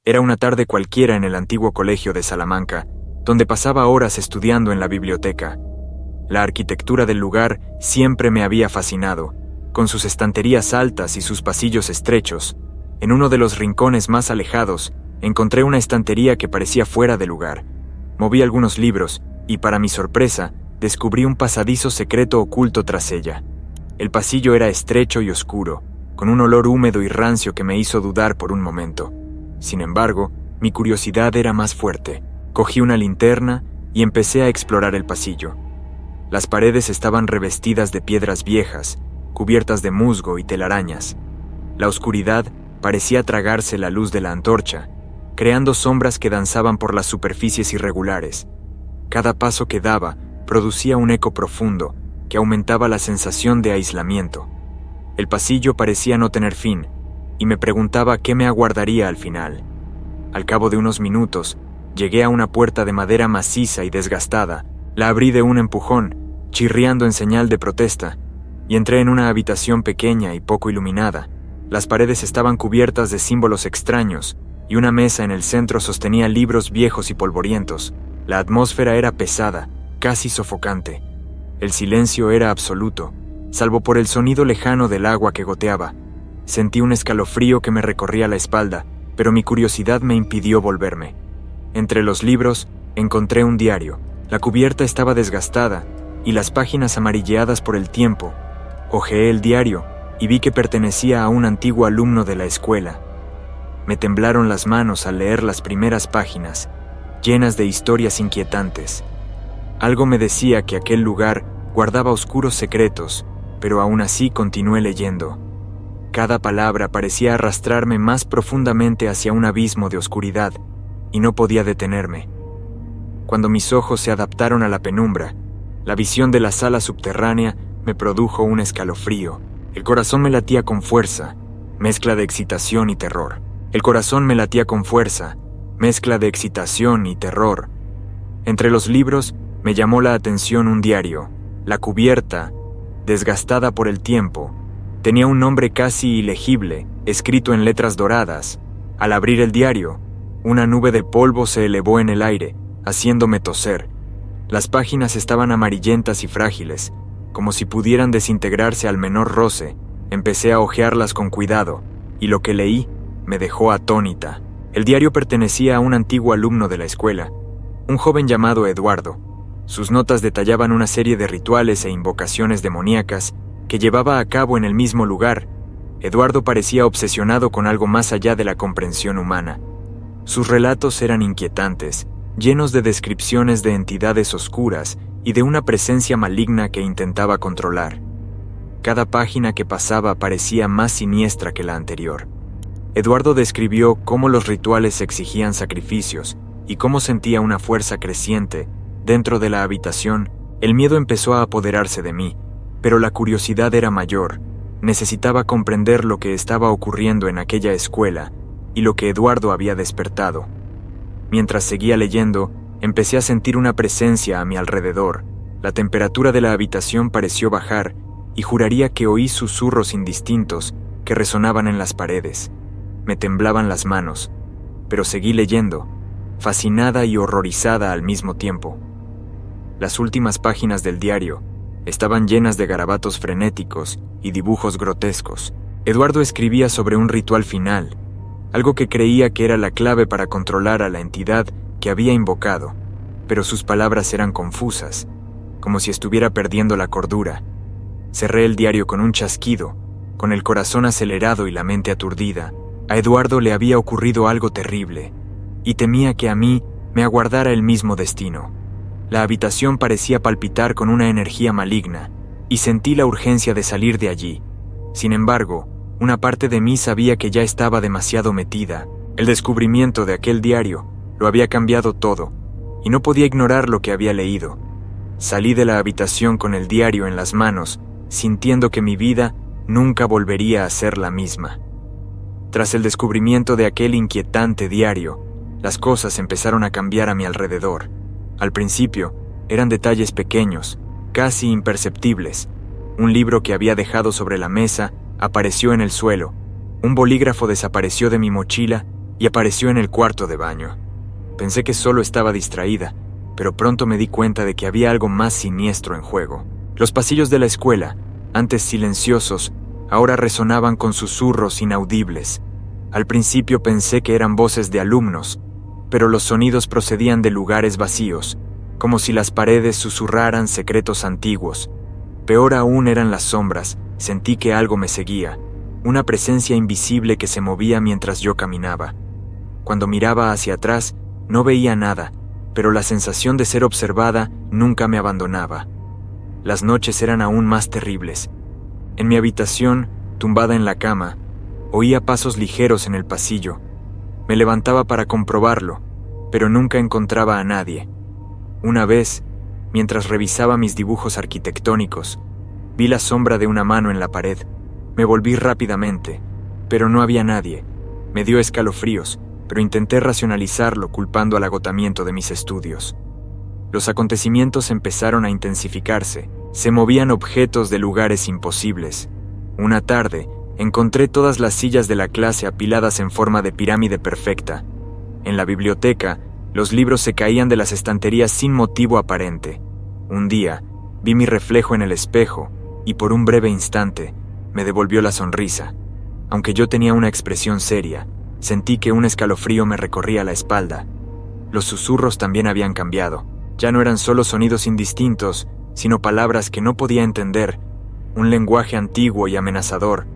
Era una tarde cualquiera en el antiguo colegio de Salamanca, donde pasaba horas estudiando en la biblioteca. La arquitectura del lugar siempre me había fascinado, con sus estanterías altas y sus pasillos estrechos. En uno de los rincones más alejados, encontré una estantería que parecía fuera de lugar. Moví algunos libros y, para mi sorpresa, descubrí un pasadizo secreto oculto tras ella. El pasillo era estrecho y oscuro, con un olor húmedo y rancio que me hizo dudar por un momento. Sin embargo, mi curiosidad era más fuerte. Cogí una linterna y empecé a explorar el pasillo. Las paredes estaban revestidas de piedras viejas, cubiertas de musgo y telarañas. La oscuridad parecía tragarse la luz de la antorcha, creando sombras que danzaban por las superficies irregulares. Cada paso que daba producía un eco profundo que aumentaba la sensación de aislamiento. El pasillo parecía no tener fin, y me preguntaba qué me aguardaría al final. Al cabo de unos minutos, llegué a una puerta de madera maciza y desgastada. La abrí de un empujón, chirriando en señal de protesta, y entré en una habitación pequeña y poco iluminada. Las paredes estaban cubiertas de símbolos extraños, y una mesa en el centro sostenía libros viejos y polvorientos. La atmósfera era pesada, casi sofocante. El silencio era absoluto, salvo por el sonido lejano del agua que goteaba. Sentí un escalofrío que me recorría la espalda, pero mi curiosidad me impidió volverme. Entre los libros, encontré un diario. La cubierta estaba desgastada, y las páginas amarilleadas por el tiempo. Hojeé el diario, y vi que pertenecía a un antiguo alumno de la escuela. Me temblaron las manos al leer las primeras páginas, llenas de historias inquietantes. Algo me decía que aquel lugar guardaba oscuros secretos, pero aún así continué leyendo. Cada palabra parecía arrastrarme más profundamente hacia un abismo de oscuridad, y no podía detenerme. Cuando mis ojos se adaptaron a la penumbra, la visión de la sala subterránea me produjo un escalofrío. El corazón me latía con fuerza, mezcla de excitación y terror. El corazón me latía con fuerza, mezcla de excitación y terror. Entre los libros me llamó la atención un diario. La cubierta, desgastada por el tiempo, tenía un nombre casi ilegible, escrito en letras doradas. Al abrir el diario, una nube de polvo se elevó en el aire, haciéndome toser. Las páginas estaban amarillentas y frágiles, como si pudieran desintegrarse al menor roce. Empecé a hojearlas con cuidado, y lo que leí me dejó atónita. El diario pertenecía a un antiguo alumno de la escuela, un joven llamado Eduardo. Sus notas detallaban una serie de rituales e invocaciones demoníacas que llevaba a cabo en el mismo lugar. Eduardo parecía obsesionado con algo más allá de la comprensión humana. Sus relatos eran inquietantes, llenos de descripciones de entidades oscuras y de una presencia maligna que intentaba controlar. Cada página que pasaba parecía más siniestra que la anterior. Eduardo describió cómo los rituales exigían sacrificios y cómo sentía una fuerza creciente dentro de la habitación. El miedo empezó a apoderarse de mí, pero la curiosidad era mayor. Necesitaba comprender lo que estaba ocurriendo en aquella escuela y lo que Eduardo había despertado. Mientras seguía leyendo, empecé a sentir una presencia a mi alrededor. La temperatura de la habitación pareció bajar y juraría que oí susurros indistintos que resonaban en las paredes. Me temblaban las manos, pero seguí leyendo, fascinada y horrorizada al mismo tiempo. Las últimas páginas del diario estaban llenas de garabatos frenéticos y dibujos grotescos. Eduardo escribía sobre un ritual final, algo que creía que era la clave para controlar a la entidad que había invocado, pero sus palabras eran confusas, como si estuviera perdiendo la cordura. Cerré el diario con un chasquido, con el corazón acelerado y la mente aturdida. A Eduardo le había ocurrido algo terrible, y temía que a mí me aguardara el mismo destino. La habitación parecía palpitar con una energía maligna, y sentí la urgencia de salir de allí. Sin embargo, una parte de mí sabía que ya estaba demasiado metida. El descubrimiento de aquel diario lo había cambiado todo, y no podía ignorar lo que había leído. Salí de la habitación con el diario en las manos, sintiendo que mi vida nunca volvería a ser la misma. Tras el descubrimiento de aquel inquietante diario, las cosas empezaron a cambiar a mi alrededor. Al principio, eran detalles pequeños, casi imperceptibles. Un libro que había dejado sobre la mesa apareció en el suelo. Un bolígrafo desapareció de mi mochila y apareció en el cuarto de baño. Pensé que solo estaba distraída, pero pronto me di cuenta de que había algo más siniestro en juego. Los pasillos de la escuela, antes silenciosos, ahora resonaban con susurros inaudibles. Al principio pensé que eran voces de alumnos, pero los sonidos procedían de lugares vacíos, como si las paredes susurraran secretos antiguos. Peor aún eran las sombras. Sentí que algo me seguía, una presencia invisible que se movía mientras yo caminaba. Cuando miraba hacia atrás, no veía nada, pero la sensación de ser observada nunca me abandonaba. Las noches eran aún más terribles. En mi habitación, tumbada en la cama, oía pasos ligeros en el pasillo. Me levantaba para comprobarlo, pero nunca encontraba a nadie. Una vez, mientras revisaba mis dibujos arquitectónicos, vi la sombra de una mano en la pared. Me volví rápidamente, pero no había nadie. Me dio escalofríos, pero intenté racionalizarlo culpando al agotamiento de mis estudios. Los acontecimientos empezaron a intensificarse. Se movían objetos de lugares imposibles. Una tarde, encontré todas las sillas de la clase apiladas en forma de pirámide perfecta. En la biblioteca, los libros se caían de las estanterías sin motivo aparente. Un día, vi mi reflejo en el espejo y por un breve instante me devolvió la sonrisa. Aunque yo tenía una expresión seria, sentí que un escalofrío me recorría la espalda. Los susurros también habían cambiado. Ya no eran solo sonidos indistintos, sino palabras que no podía entender, un lenguaje antiguo y amenazador.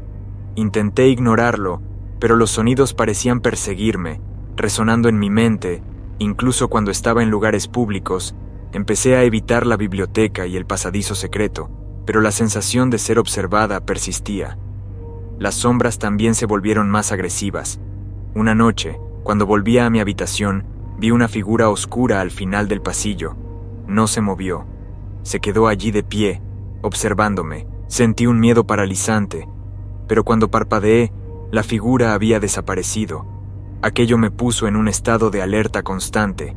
Intenté ignorarlo, pero los sonidos parecían perseguirme, resonando en mi mente. Incluso cuando estaba en lugares públicos, empecé a evitar la biblioteca y el pasadizo secreto, pero la sensación de ser observada persistía. Las sombras también se volvieron más agresivas. Una noche, cuando volvía a mi habitación, vi una figura oscura al final del pasillo. No se movió. Se quedó allí de pie, observándome. Sentí un miedo paralizante, pero cuando parpadeé, la figura había desaparecido. Aquello me puso en un estado de alerta constante.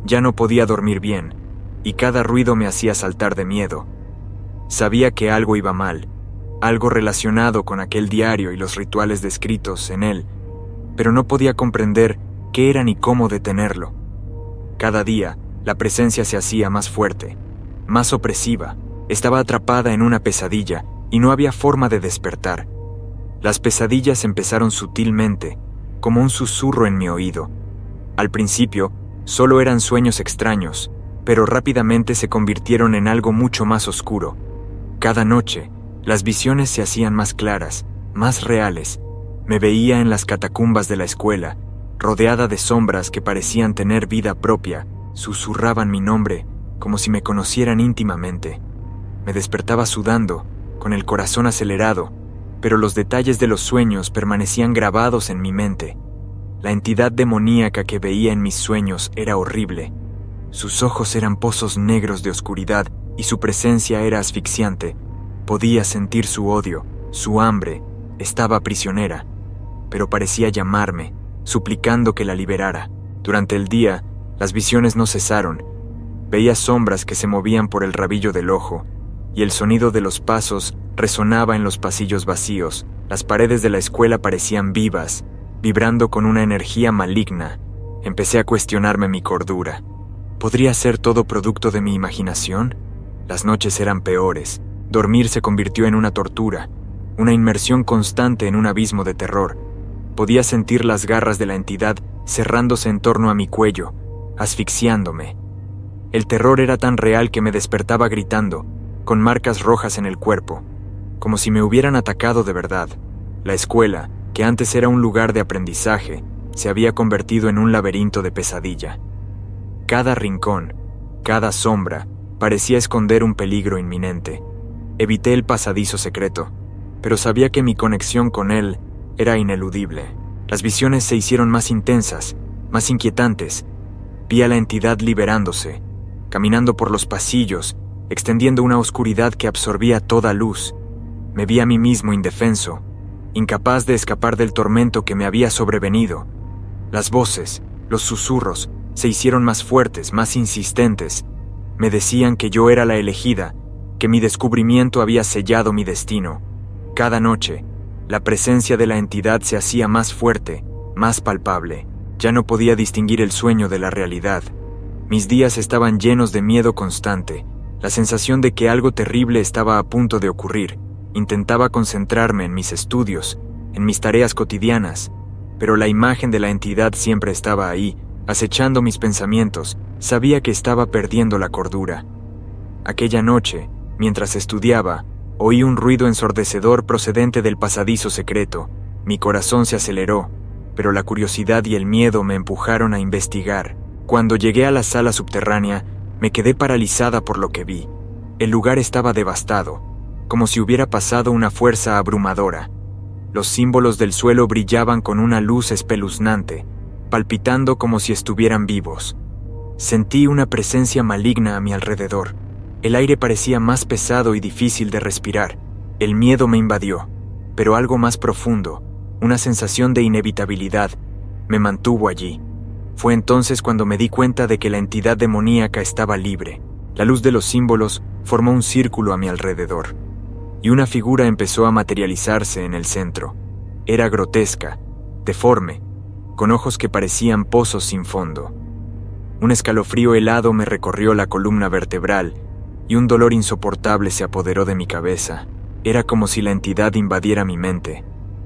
Ya no podía dormir bien, y cada ruido me hacía saltar de miedo. Sabía que algo iba mal, algo relacionado con aquel diario y los rituales descritos en él, pero no podía comprender qué era ni cómo detenerlo. Cada día, la presencia se hacía más fuerte, más opresiva. Estaba atrapada en una pesadilla y no había forma de despertar. Las pesadillas empezaron sutilmente, como un susurro en mi oído. Al principio, solo eran sueños extraños, pero rápidamente se convirtieron en algo mucho más oscuro. Cada noche, las visiones se hacían más claras, más reales. Me veía en las catacumbas de la escuela, rodeada de sombras que parecían tener vida propia. Susurraban mi nombre, como si me conocieran íntimamente. Me despertaba sudando, con el corazón acelerado, pero los detalles de los sueños permanecían grabados en mi mente. La entidad demoníaca que veía en mis sueños era horrible. Sus ojos eran pozos negros de oscuridad y su presencia era asfixiante. Podía sentir su odio, su hambre. Estaba prisionera, pero parecía llamarme, suplicando que la liberara. Durante el día, las visiones no cesaron. Veía sombras que se movían por el rabillo del ojo, y el sonido de los pasos resonaba en los pasillos vacíos. Las paredes de la escuela parecían vivas, vibrando con una energía maligna. Empecé a cuestionarme mi cordura. ¿Podría ser todo producto de mi imaginación? Las noches eran peores. Dormir se convirtió en una tortura, una inmersión constante en un abismo de terror. Podía sentir las garras de la entidad cerrándose en torno a mi cuello, asfixiándome. El terror era tan real que me despertaba gritando, con marcas rojas en el cuerpo, como si me hubieran atacado de verdad. La escuela, que antes era un lugar de aprendizaje, se había convertido en un laberinto de pesadilla. Cada rincón, cada sombra, parecía esconder un peligro inminente. Evité el pasadizo secreto, pero sabía que mi conexión con él era ineludible. Las visiones se hicieron más intensas, más inquietantes. Vi a la entidad liberándose, caminando por los pasillos, extendiendo una oscuridad que absorbía toda luz. Me vi a mí mismo indefenso, incapaz de escapar del tormento que me había sobrevenido. Las voces, los susurros, se hicieron más fuertes, más insistentes. Me decían que yo era la elegida, que mi descubrimiento había sellado mi destino. Cada noche, la presencia de la entidad se hacía más fuerte, más palpable. Ya no podía distinguir el sueño de la realidad. Mis días estaban llenos de miedo constante, la sensación de que algo terrible estaba a punto de ocurrir. Intentaba concentrarme en mis estudios, en mis tareas cotidianas, pero la imagen de la entidad siempre estaba ahí, acechando mis pensamientos. Sabía que estaba perdiendo la cordura. Aquella noche, mientras estudiaba, oí un ruido ensordecedor procedente del pasadizo secreto. Mi corazón se aceleró, pero la curiosidad y el miedo me empujaron a investigar. Cuando llegué a la sala subterránea, me quedé paralizada por lo que vi. El lugar estaba devastado, como si hubiera pasado una fuerza abrumadora. Los símbolos del suelo brillaban con una luz espeluznante, palpitando como si estuvieran vivos. Sentí una presencia maligna a mi alrededor. El aire parecía más pesado y difícil de respirar. El miedo me invadió, pero algo más profundo, una sensación de inevitabilidad, me mantuvo allí. Fue entonces cuando me di cuenta de que la entidad demoníaca estaba libre. La luz de los símbolos formó un círculo a mi alrededor, y una figura empezó a materializarse en el centro. Era grotesca, deforme, con ojos que parecían pozos sin fondo. Un escalofrío helado me recorrió la columna vertebral, y un dolor insoportable se apoderó de mi cabeza. Era como si la entidad invadiera mi mente,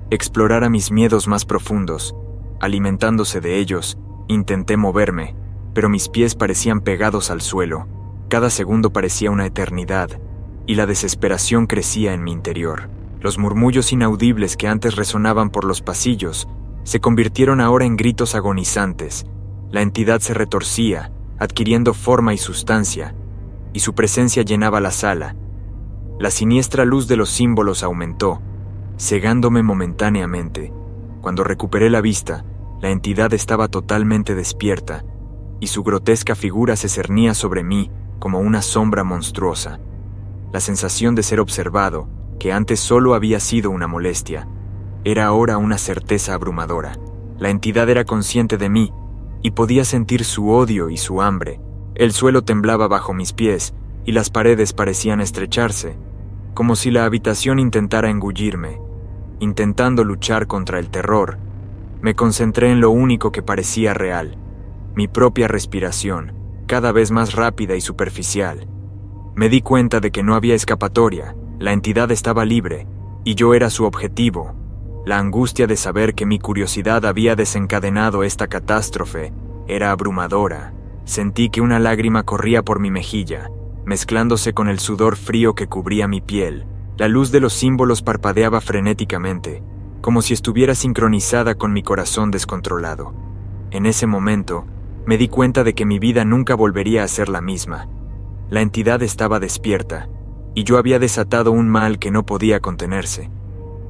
explorara mis miedos más profundos. Alimentándose de ellos, intenté moverme, pero mis pies parecían pegados al suelo. Cada segundo parecía una eternidad, y la desesperación crecía en mi interior. Los murmullos inaudibles que antes resonaban por los pasillos se convirtieron ahora en gritos agonizantes. La entidad se retorcía, adquiriendo forma y sustancia, y su presencia llenaba la sala. La siniestra luz de los símbolos aumentó, cegándome momentáneamente. Cuando recuperé la vista, la entidad estaba totalmente despierta, y su grotesca figura se cernía sobre mí como una sombra monstruosa. La sensación de ser observado, que antes solo había sido una molestia, era ahora una certeza abrumadora. La entidad era consciente de mí, y podía sentir su odio y su hambre. El suelo temblaba bajo mis pies, y las paredes parecían estrecharse, como si la habitación intentara engullirme. Intentando luchar contra el terror, me concentré en lo único que parecía real, mi propia respiración, cada vez más rápida y superficial. Me di cuenta de que no había escapatoria, la entidad estaba libre, y yo era su objetivo. La angustia de saber que mi curiosidad había desencadenado esta catástrofe era abrumadora. Sentí que una lágrima corría por mi mejilla, mezclándose con el sudor frío que cubría mi piel. La luz de los símbolos parpadeaba frenéticamente, como si estuviera sincronizada con mi corazón descontrolado. En ese momento, me di cuenta de que mi vida nunca volvería a ser la misma. La entidad estaba despierta, y yo había desatado un mal que no podía contenerse.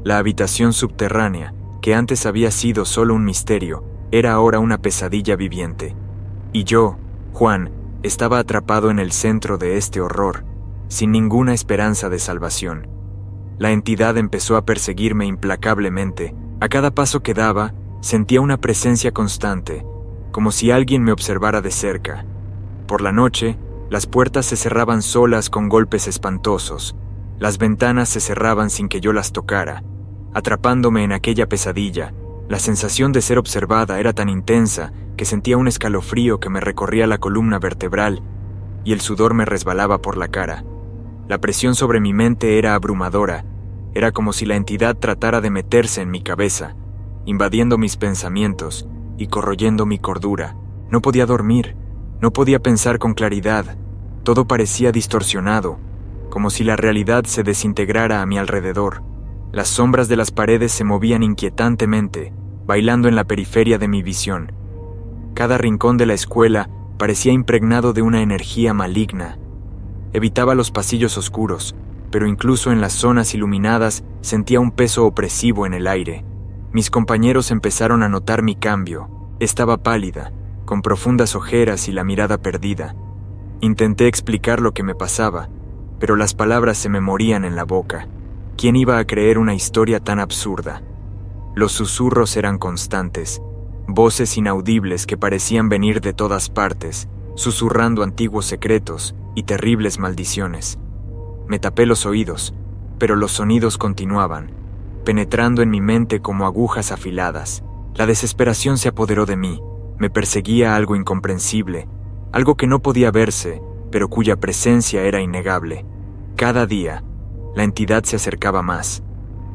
La habitación subterránea, que antes había sido solo un misterio, era ahora una pesadilla viviente. Y yo, Juan, estaba atrapado en el centro de este horror, sin ninguna esperanza de salvación. La entidad empezó a perseguirme implacablemente. A cada paso que daba, sentía una presencia constante, como si alguien me observara de cerca. Por la noche, las puertas se cerraban solas con golpes espantosos. Las ventanas se cerraban sin que yo las tocara, atrapándome en aquella pesadilla. La sensación de ser observada era tan intensa que sentía un escalofrío que me recorría la columna vertebral y el sudor me resbalaba por la cara. La presión sobre mi mente era abrumadora. Era como si la entidad tratara de meterse en mi cabeza, invadiendo mis pensamientos y corroyendo mi cordura. No podía dormir, no podía pensar con claridad. Todo parecía distorsionado, como si la realidad se desintegrara a mi alrededor. Las sombras de las paredes se movían inquietantemente, bailando en la periferia de mi visión. Cada rincón de la escuela parecía impregnado de una energía maligna. Evitaba los pasillos oscuros, pero incluso en las zonas iluminadas sentía un peso opresivo en el aire. Mis compañeros empezaron a notar mi cambio. Estaba pálida, con profundas ojeras y la mirada perdida. Intenté explicar lo que me pasaba, pero las palabras se me morían en la boca. ¿Quién iba a creer una historia tan absurda? Los susurros eran constantes, voces inaudibles que parecían venir de todas partes, susurrando antiguos secretos y terribles maldiciones. Me tapé los oídos, pero los sonidos continuaban, penetrando en mi mente como agujas afiladas. La desesperación se apoderó de mí. Me perseguía algo incomprensible, algo que no podía verse, pero cuya presencia era innegable. Cada día, la entidad se acercaba más.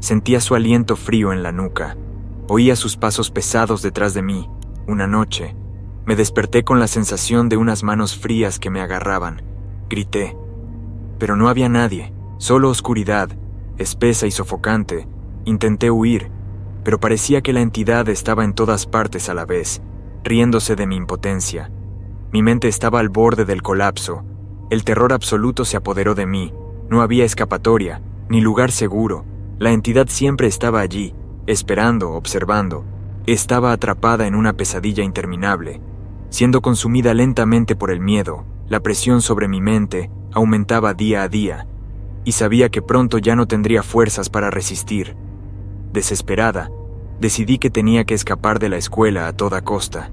Sentía su aliento frío en la nuca. Oía sus pasos pesados detrás de mí. Una noche, me desperté con la sensación de unas manos frías que me agarraban. Grité. Pero no había nadie, solo oscuridad, espesa y sofocante. Intenté huir, pero parecía que la entidad estaba en todas partes a la vez, riéndose de mi impotencia. Mi mente estaba al borde del colapso. El terror absoluto se apoderó de mí. No había escapatoria, ni lugar seguro. La entidad siempre estaba allí, esperando, observando. Estaba atrapada en una pesadilla interminable, siendo consumida lentamente por el miedo. La presión sobre mi mente aumentaba día a día, y sabía que pronto ya no tendría fuerzas para resistir. Desesperada, decidí que tenía que escapar de la escuela a toda costa.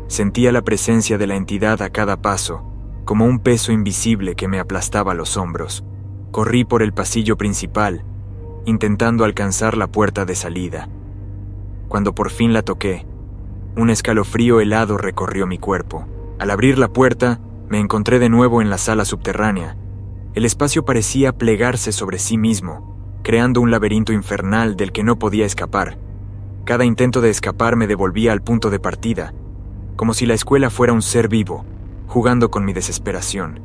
Sentía la presencia de la entidad a cada paso, como un peso invisible que me aplastaba los hombros. Corrí por el pasillo principal, intentando alcanzar la puerta de salida. Cuando por fin la toqué, un escalofrío helado recorrió mi cuerpo. Al abrir la puerta, me encontré de nuevo en la sala subterránea. El espacio parecía plegarse sobre sí mismo, creando un laberinto infernal del que no podía escapar. Cada intento de escapar me devolvía al punto de partida, como si la escuela fuera un ser vivo, jugando con mi desesperación.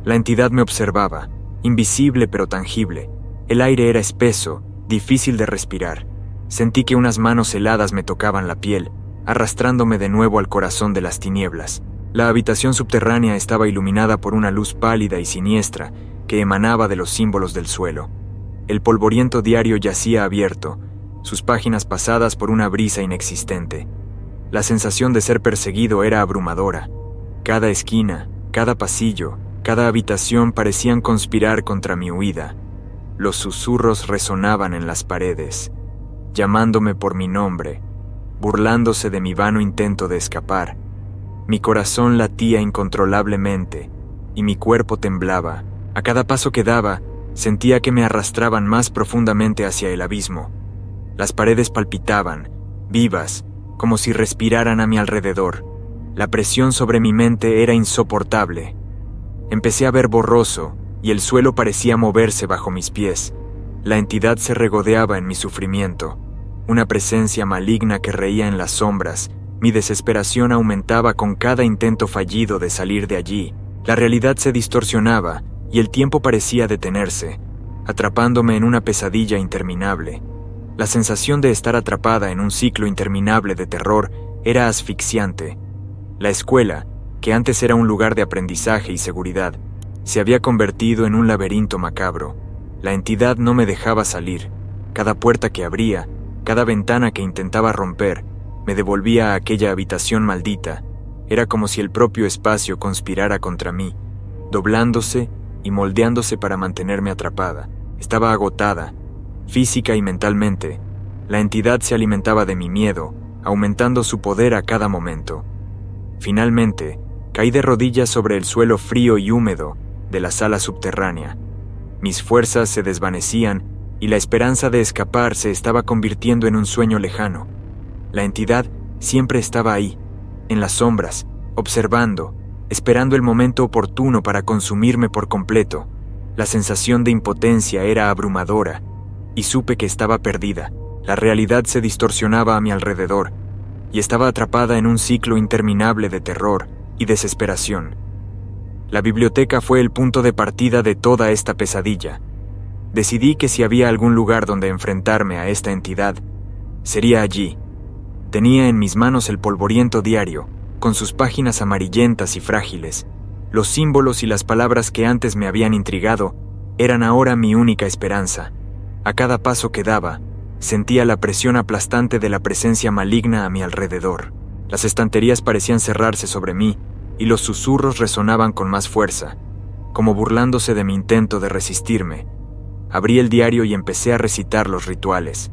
La entidad me observaba, invisible pero tangible. El aire era espeso, difícil de respirar. Sentí que unas manos heladas me tocaban la piel, arrastrándome de nuevo al corazón de las tinieblas. La habitación subterránea estaba iluminada por una luz pálida y siniestra que emanaba de los símbolos del suelo. El polvoriento diario yacía abierto, sus páginas pasadas por una brisa inexistente. La sensación de ser perseguido era abrumadora. Cada esquina, cada pasillo, cada habitación parecían conspirar contra mi huida. Los susurros resonaban en las paredes, llamándome por mi nombre, burlándose de mi vano intento de escapar. Mi corazón latía incontrolablemente y mi cuerpo temblaba. A cada paso que daba, sentía que me arrastraban más profundamente hacia el abismo. Las paredes palpitaban, vivas, como si respiraran a mi alrededor. La presión sobre mi mente era insoportable. Empecé a ver borroso y el suelo parecía moverse bajo mis pies. La entidad se regodeaba en mi sufrimiento, una presencia maligna que reía en las sombras. Mi desesperación aumentaba con cada intento fallido de salir de allí. La realidad se distorsionaba y el tiempo parecía detenerse, atrapándome en una pesadilla interminable. La sensación de estar atrapada en un ciclo interminable de terror era asfixiante. La escuela, que antes era un lugar de aprendizaje y seguridad, se había convertido en un laberinto macabro. La entidad no me dejaba salir. Cada puerta que abría, cada ventana que intentaba romper, me devolvía a aquella habitación maldita. Era como si el propio espacio conspirara contra mí, doblándose y moldeándose para mantenerme atrapada. Estaba agotada, física y mentalmente. La entidad se alimentaba de mi miedo, aumentando su poder a cada momento. Finalmente, caí de rodillas sobre el suelo frío y húmedo de la sala subterránea. Mis fuerzas se desvanecían y la esperanza de escapar se estaba convirtiendo en un sueño lejano. La entidad siempre estaba ahí, en las sombras, observando, esperando el momento oportuno para consumirme por completo. La sensación de impotencia era abrumadora, y supe que estaba perdida. La realidad se distorsionaba a mi alrededor, y estaba atrapada en un ciclo interminable de terror y desesperación. La biblioteca fue el punto de partida de toda esta pesadilla. Decidí que si había algún lugar donde enfrentarme a esta entidad, sería allí. Tenía en mis manos el polvoriento diario, con sus páginas amarillentas y frágiles. Los símbolos y las palabras que antes me habían intrigado eran ahora mi única esperanza. A cada paso que daba, sentía la presión aplastante de la presencia maligna a mi alrededor. Las estanterías parecían cerrarse sobre mí y los susurros resonaban con más fuerza, como burlándose de mi intento de resistirme. Abrí el diario y empecé a recitar los rituales.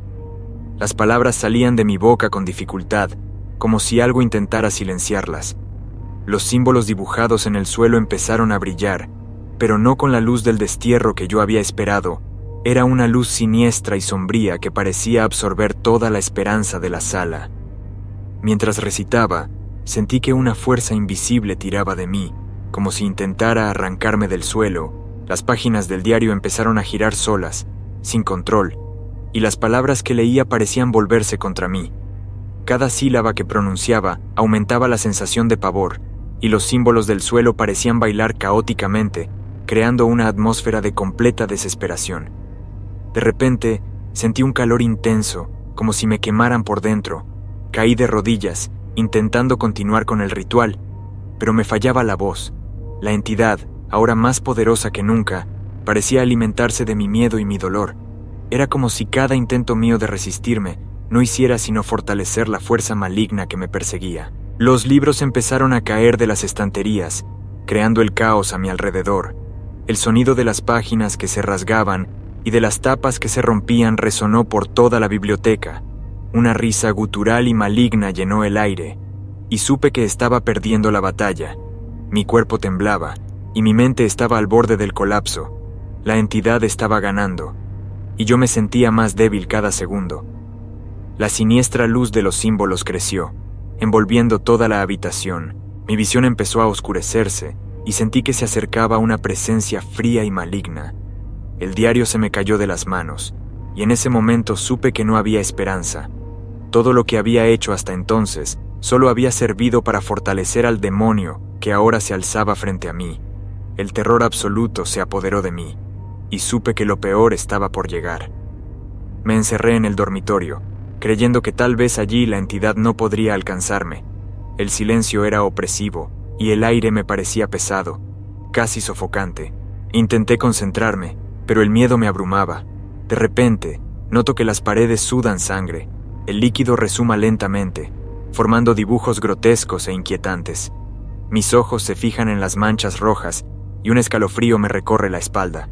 Las palabras salían de mi boca con dificultad, como si algo intentara silenciarlas. Los símbolos dibujados en el suelo empezaron a brillar, pero no con la luz del destierro que yo había esperado. Era una luz siniestra y sombría que parecía absorber toda la esperanza de la sala. Mientras recitaba, sentí que una fuerza invisible tiraba de mí, como si intentara arrancarme del suelo. Las páginas del diario empezaron a girar solas, sin control, y las palabras que leía parecían volverse contra mí. Cada sílaba que pronunciaba aumentaba la sensación de pavor, y los símbolos del suelo parecían bailar caóticamente, creando una atmósfera de completa desesperación. De repente, sentí un calor intenso, como si me quemaran por dentro. Caí de rodillas, intentando continuar con el ritual, pero me fallaba la voz. La entidad, ahora más poderosa que nunca, parecía alimentarse de mi miedo y mi dolor. Era como si cada intento mío de resistirme no hiciera sino fortalecer la fuerza maligna que me perseguía. Los libros empezaron a caer de las estanterías, creando el caos a mi alrededor. El sonido de las páginas que se rasgaban y de las tapas que se rompían resonó por toda la biblioteca. Una risa gutural y maligna llenó el aire, y supe que estaba perdiendo la batalla. Mi cuerpo temblaba, y mi mente estaba al borde del colapso. La entidad estaba ganando, y yo me sentía más débil cada segundo. La siniestra luz de los símbolos creció, envolviendo toda la habitación. Mi visión empezó a oscurecerse, y sentí que se acercaba una presencia fría y maligna. El diario se me cayó de las manos, y en ese momento supe que no había esperanza. Todo lo que había hecho hasta entonces solo había servido para fortalecer al demonio que ahora se alzaba frente a mí. El terror absoluto se apoderó de mí, y supe que lo peor estaba por llegar. Me encerré en el dormitorio, creyendo que tal vez allí la entidad no podría alcanzarme. El silencio era opresivo, y el aire me parecía pesado, casi sofocante. Intenté concentrarme, pero el miedo me abrumaba. De repente, noto que las paredes sudan sangre. El líquido resuma lentamente, formando dibujos grotescos e inquietantes. Mis ojos se fijan en las manchas rojas y un escalofrío me recorre la espalda.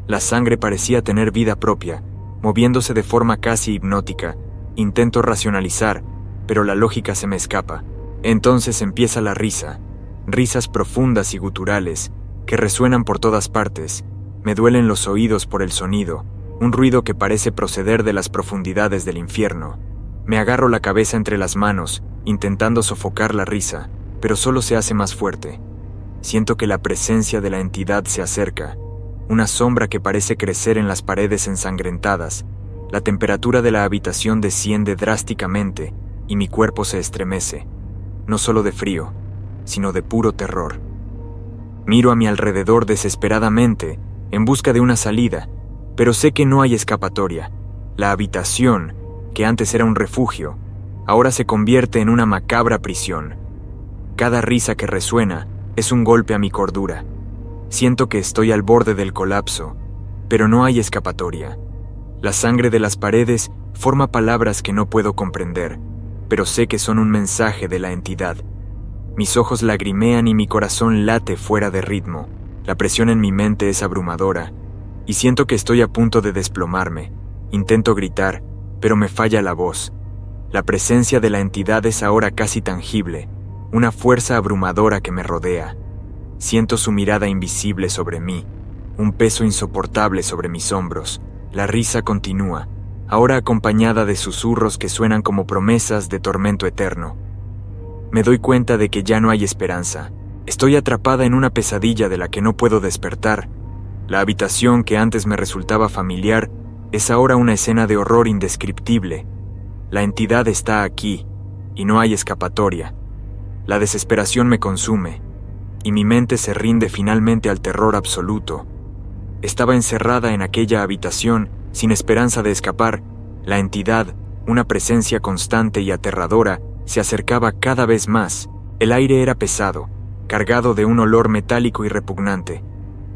La sangre parecía tener vida propia, moviéndose de forma casi hipnótica. Intento racionalizar, pero la lógica se me escapa. Entonces empieza la risa, risas profundas y guturales, que resuenan por todas partes. Me duelen los oídos por el sonido, un ruido que parece proceder de las profundidades del infierno. Me agarro la cabeza entre las manos, intentando sofocar la risa, pero solo se hace más fuerte. Siento que la presencia de la entidad se acerca, una sombra que parece crecer en las paredes ensangrentadas. La temperatura de la habitación desciende drásticamente y mi cuerpo se estremece, no solo de frío, sino de puro terror. Miro a mi alrededor desesperadamente, en busca de una salida, pero sé que no hay escapatoria. La habitación, que antes era un refugio, ahora se convierte en una macabra prisión. Cada risa que resuena es un golpe a mi cordura. Siento que estoy al borde del colapso, pero no hay escapatoria. La sangre de las paredes forma palabras que no puedo comprender, pero sé que son un mensaje de la entidad. Mis ojos lagrimean y mi corazón late fuera de ritmo. La presión en mi mente es abrumadora, y siento que estoy a punto de desplomarme. Intento gritar, pero me falla la voz. La presencia de la entidad es ahora casi tangible, una fuerza abrumadora que me rodea. Siento su mirada invisible sobre mí, un peso insoportable sobre mis hombros. La risa continúa, ahora acompañada de susurros que suenan como promesas de tormento eterno. Me doy cuenta de que ya no hay esperanza. Estoy atrapada en una pesadilla de la que no puedo despertar. La habitación que antes me resultaba familiar es ahora una escena de horror indescriptible. La entidad está aquí, y no hay escapatoria. La desesperación me consume, y mi mente se rinde finalmente al terror absoluto. Estaba encerrada en aquella habitación, sin esperanza de escapar. La entidad, una presencia constante y aterradora, se acercaba cada vez más. El aire era pesado, cargado de un olor metálico y repugnante.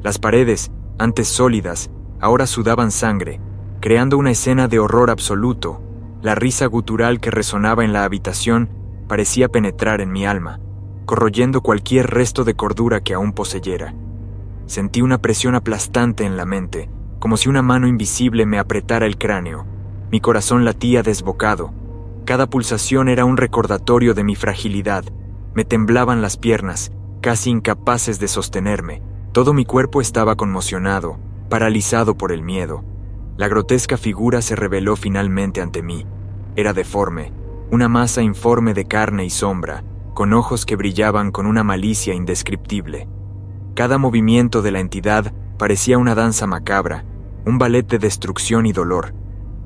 Las paredes, antes sólidas, ahora sudaban sangre, creando una escena de horror absoluto. La risa gutural que resonaba en la habitación parecía penetrar en mi alma, corroyendo cualquier resto de cordura que aún poseyera. Sentí una presión aplastante en la mente, como si una mano invisible me apretara el cráneo. Mi corazón latía desbocado. Cada pulsación era un recordatorio de mi fragilidad. Me temblaban las piernas, casi incapaces de sostenerme. Todo mi cuerpo estaba conmocionado, paralizado por el miedo. La grotesca figura se reveló finalmente ante mí. Era deforme, una masa informe de carne y sombra, con ojos que brillaban con una malicia indescriptible. Cada movimiento de la entidad parecía una danza macabra, un ballet de destrucción y dolor.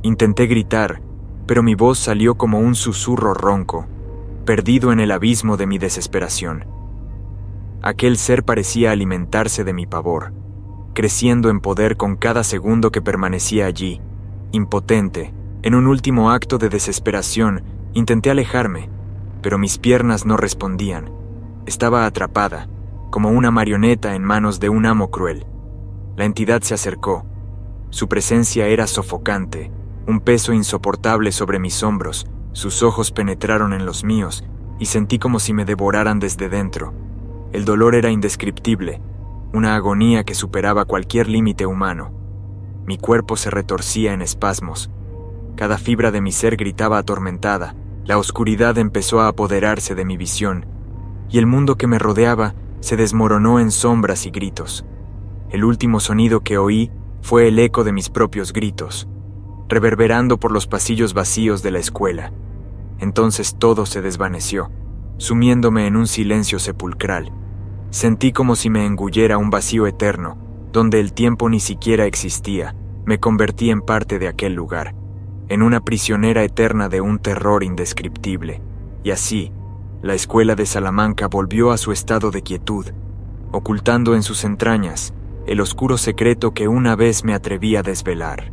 Intenté gritar, pero mi voz salió como un susurro ronco, perdido en el abismo de mi desesperación. Aquel ser parecía alimentarse de mi pavor, creciendo en poder con cada segundo que permanecía allí. Impotente, en un último acto de desesperación, intenté alejarme, pero mis piernas no respondían. Estaba atrapada, como una marioneta en manos de un amo cruel. La entidad se acercó. Su presencia era sofocante, un peso insoportable sobre mis hombros. Sus ojos penetraron en los míos y sentí como si me devoraran desde dentro. El dolor era indescriptible, una agonía que superaba cualquier límite humano. Mi cuerpo se retorcía en espasmos. Cada fibra de mi ser gritaba atormentada. La oscuridad empezó a apoderarse de mi visión, y el mundo que me rodeaba se desmoronó en sombras y gritos. El último sonido que oí fue el eco de mis propios gritos, reverberando por los pasillos vacíos de la escuela. Entonces todo se desvaneció, sumiéndome en un silencio sepulcral. Sentí como si me engullera un vacío eterno, donde el tiempo ni siquiera existía. Me convertí en parte de aquel lugar, en una prisionera eterna de un terror indescriptible. Y así, la escuela de Salamanca volvió a su estado de quietud, ocultando en sus entrañas el oscuro secreto que una vez me atreví a desvelar.